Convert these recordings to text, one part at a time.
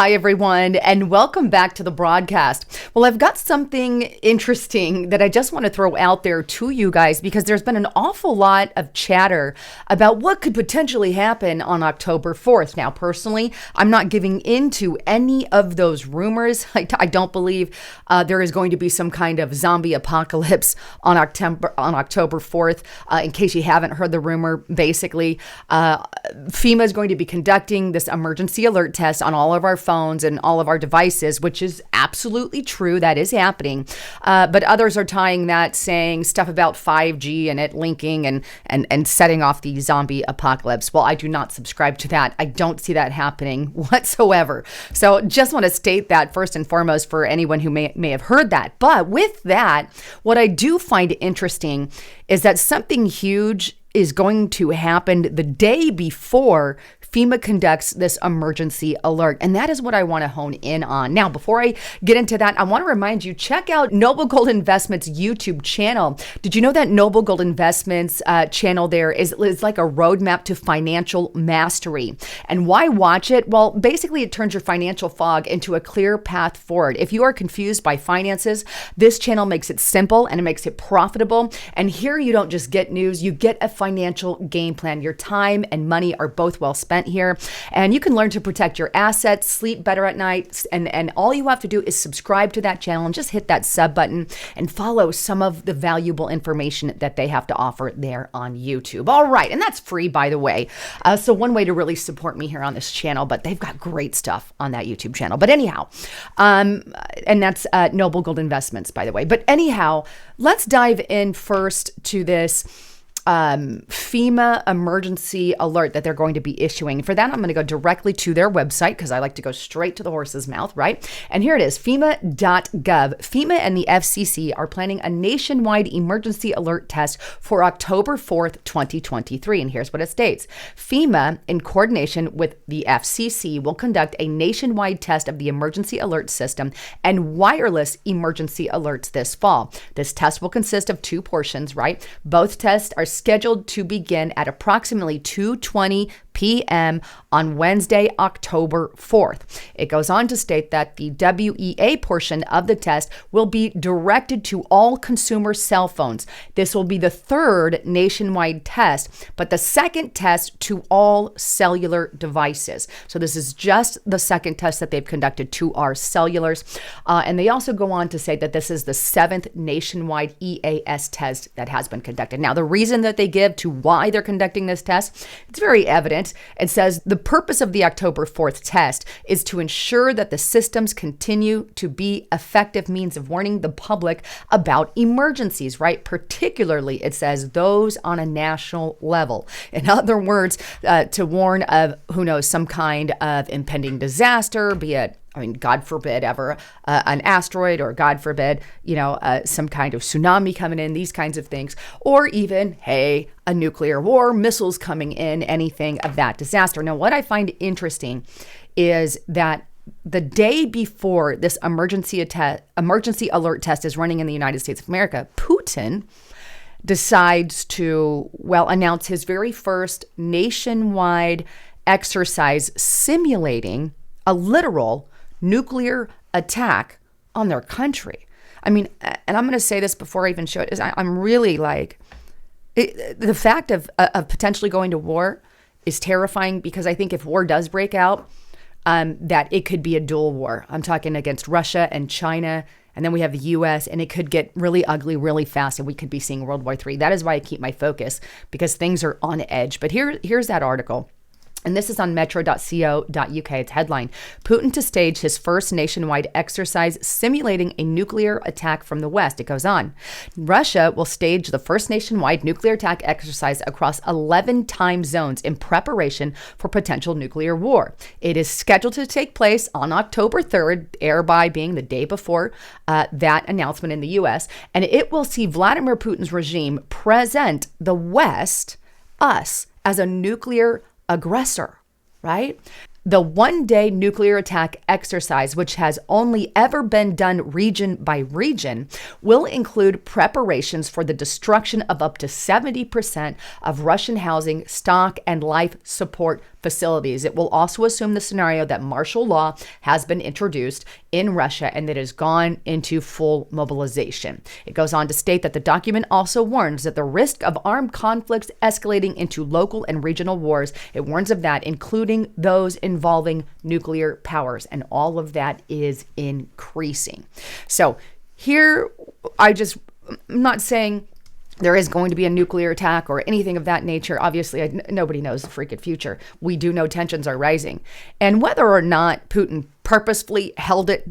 Hi, everyone, and welcome back to the broadcast. Well, I've got something interesting that I just want to throw out there to you guys because there's been an awful lot of chatter about what could potentially happen on October 4th. Now, personally, I'm not giving into any of those rumors. I don't believe there is going to be some kind of zombie apocalypse on October 4th. In case you haven't heard the rumor, basically, FEMA is going to be conducting this emergency alert test on all of our phones and all of our devices, which is absolutely true. That is happening. But others are tying that, saying stuff about 5G and it linking and setting off the zombie apocalypse. Well, I do not subscribe to that. I don't see that happening whatsoever. So just want to state that first and foremost for anyone who may have heard that. But with that, what I do find interesting is that something huge is going to happen the day before FEMA conducts this emergency alert. And that is what I want to hone in on. Now, before I get into that, I want to remind you, check out Noble Gold Investments YouTube channel. Did you know that Noble Gold Investments channel there is like a roadmap to financial mastery? And why watch it? Well, basically it turns your financial fog into a clear path forward. If you are confused by finances, this channel makes it simple and it makes it profitable. And here you don't just get news, you get a financial game plan. Your time and money are both well spent here, and you can learn to protect your assets, sleep better at night, and all you have to do is subscribe to that channel and just hit that sub button and follow some of the valuable information that they have to offer there on YouTube. All right, and that's free, by the way. So one way to really support me here on this channel, but they've got great stuff on that YouTube channel. But anyhow, and that's Noble Gold Investments, by the way. But anyhow, let's dive in first to this FEMA emergency alert that they're going to be issuing. For that, I'm going to go directly to their website because I like to go straight to the horse's mouth, right? And here it is, FEMA.gov. FEMA and the FCC are planning a nationwide emergency alert test for October 4th, 2023. And here's what it states. FEMA, in coordination with the FCC, will conduct a nationwide test of the emergency alert system and wireless emergency alerts this fall. This test will consist of two portions, right? Both tests are scheduled to begin at approximately 2:20 p.m. on Wednesday, October 4th. It goes on to state that the WEA portion of the test will be directed to all consumer cell phones. This will be the third nationwide test, but the second test to all cellular devices. So this is just the second test that they've conducted to our cellulars. And they also go on to say that this is the seventh nationwide EAS test that has been conducted. Now, the reason that they give to why they're conducting this test, it's very evident. It says the purpose of the October 4th test is to ensure that the systems continue to be effective means of warning the public about emergencies, right? Particularly, it says those on a national level. In other words, to warn of, who knows, some kind of impending disaster, be it God forbid ever, an asteroid, or God forbid, some kind of tsunami coming in, these kinds of things, or even, hey, a nuclear war, missiles coming in, anything of that disaster. Now, what I find interesting is that the day before this emergency alert test is running in the United States of America, Putin decides to, announce his very first nationwide exercise simulating a literal nuclear attack on their country. And I'm going to say this before I even show it, is I'm really the fact of potentially going to war is terrifying, because I think if war does break out, that it could be a dual war. I'm talking against Russia and China, and then we have the U.S., and it could get really ugly really fast, and we could be seeing World War III. That is why I keep my focus, because things are on edge. But here's that article. And this is on metro.co.uk. It's headline, Putin to stage his first nationwide exercise simulating a nuclear attack from the West. It goes on. Russia will stage the first nationwide nuclear attack exercise across 11 time zones in preparation for potential nuclear war. It is scheduled to take place on October 3rd, thereby being the day before that announcement in the U.S., and it will see Vladimir Putin's regime present the West, us, as a nuclear aggressor, right? The one-day nuclear attack exercise, which has only ever been done region by region, will include preparations for the destruction of up to 70% of Russian housing, stock, and life support facilities. It will also assume the scenario that martial law has been introduced in Russia and that has gone into full mobilization. It goes on to state that the document also warns that the risk of armed conflicts escalating into local and regional wars, it warns of that, including those involving nuclear powers. And all of that is increasing. So here, I'm not saying there is going to be a nuclear attack or anything of that nature. Obviously, nobody knows the freaking future. We do know tensions are rising. And whether or not Putin purposefully held it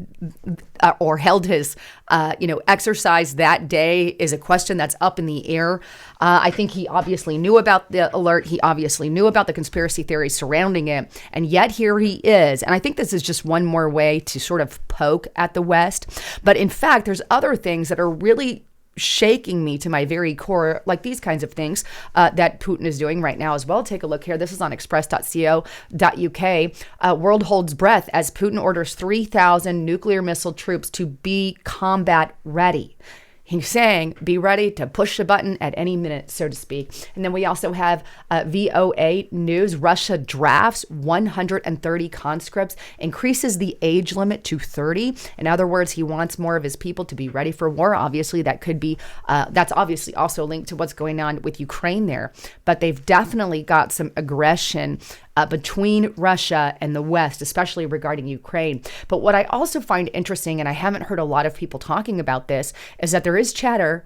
or held his, exercise that day is a question that's up in the air. I think he obviously knew about the alert. He obviously knew about the conspiracy theories surrounding it. And yet here he is. And I think this is just one more way to sort of poke at the West. But in fact, there's other things that are really shaking me to my very core, like these kinds of things that Putin is doing right now as well. Take a look here. This is on express.co.uk. World holds breath as Putin orders 3,000 nuclear missile troops to be combat ready. He's saying, be ready to push the button at any minute, so to speak. And then we also have VOA News. Russia drafts 130 conscripts, increases the age limit to 30. In other words, he wants more of his people to be ready for war. Obviously, that could be, that's obviously also linked to what's going on with Ukraine there. But they've definitely got some aggression between Russia and the West, especially regarding Ukraine. But what I also find interesting, and I haven't heard a lot of people talking about this, is that there is chatter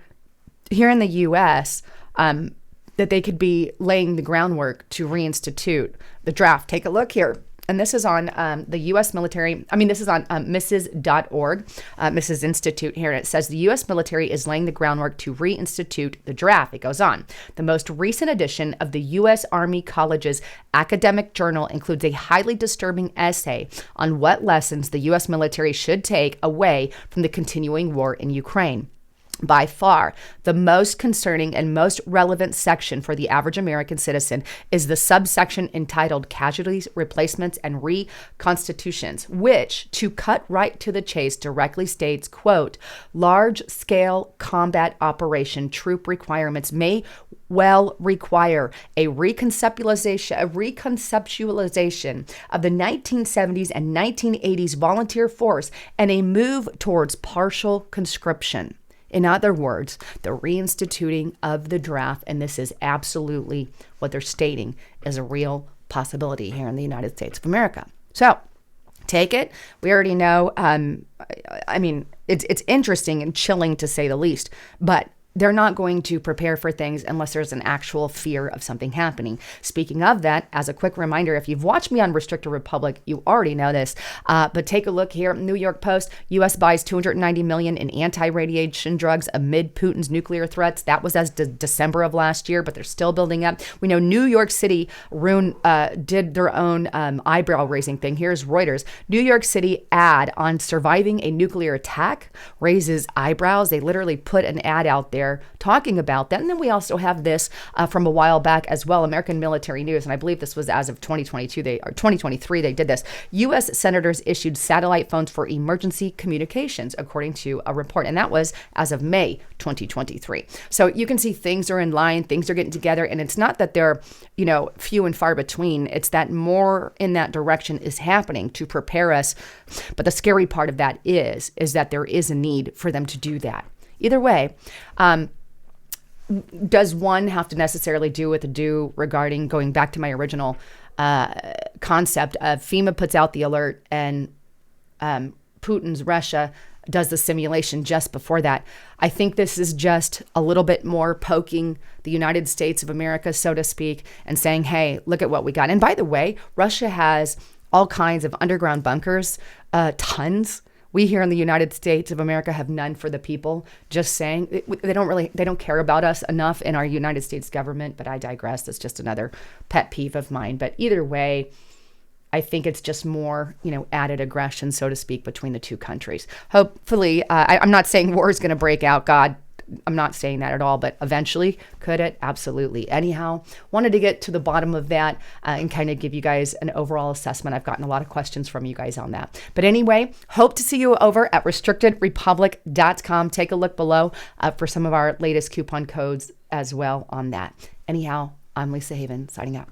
here in the U.S. That they could be laying the groundwork to reinstitute the draft. Take a look here. And this is on the U.S. military. This is on Mrs.org, Mrs. Institute here. And it says the U.S. military is laying the groundwork to reinstitute the draft. It goes on. The most recent edition of the U.S. Army College's academic journal includes a highly disturbing essay on what lessons the U.S. military should take away from the continuing war in Ukraine. By far, the most concerning and most relevant section for the average American citizen is the subsection entitled Casualties, Replacements, and Reconstitutions, which, to cut right to the chase, directly states, quote, large-scale combat operation troop requirements may well require a reconceptualization of the 1970s and 1980s volunteer force and a move towards partial conscription. In other words, the reinstituting of the draft, and this is absolutely what they're stating is a real possibility here in the United States of America. So take it. We already know. It's interesting and chilling to say the least, but they're not going to prepare for things unless there's an actual fear of something happening. Speaking of that, as a quick reminder, if you've watched me on Restricted Republic, you already know this, but take a look here. New York Post, U.S. buys $290 million in anti-radiation drugs amid Putin's nuclear threats. That was as December of last year, but they're still building up. We know New York City did their own eyebrow-raising thing. Here's Reuters. New York City ad on surviving a nuclear attack raises eyebrows. They literally put an ad out there talking about that. And then we also have this from a while back as well, American Military News, and I believe this was as of 2023, they did this. U.S. senators issued satellite phones for emergency communications, according to a report, and that was as of May 2023. So you can see things are in line, things are getting together, and it's not that they're, few and far between. It's that more in that direction is happening to prepare us. But the scary part of that is that there is a need for them to do that. Either way, does one have to necessarily do what to do regarding going back to my original concept of FEMA puts out the alert and Putin's Russia does the simulation just before that? I think this is just a little bit more poking the United States of America, so to speak, and saying, hey, look at what we got. And by the way, Russia has all kinds of underground bunkers, tons. We here in the United States of America have none for the people. Just saying, they don't care about us enough in our United States government, but I digress. That's just another pet peeve of mine. But either way, I think it's just more, added aggression, so to speak, between the two countries. Hopefully, I'm not saying war is going to break out. God, I'm not saying that at all, but eventually, could it? Absolutely. Anyhow, wanted to get to the bottom of that and kind of give you guys an overall assessment. I've gotten a lot of questions from you guys on that. But anyway, hope to see you over at restrictedrepublic.com. Take a look below for some of our latest coupon codes as well on that. Anyhow, I'm Lisa Haven, signing out.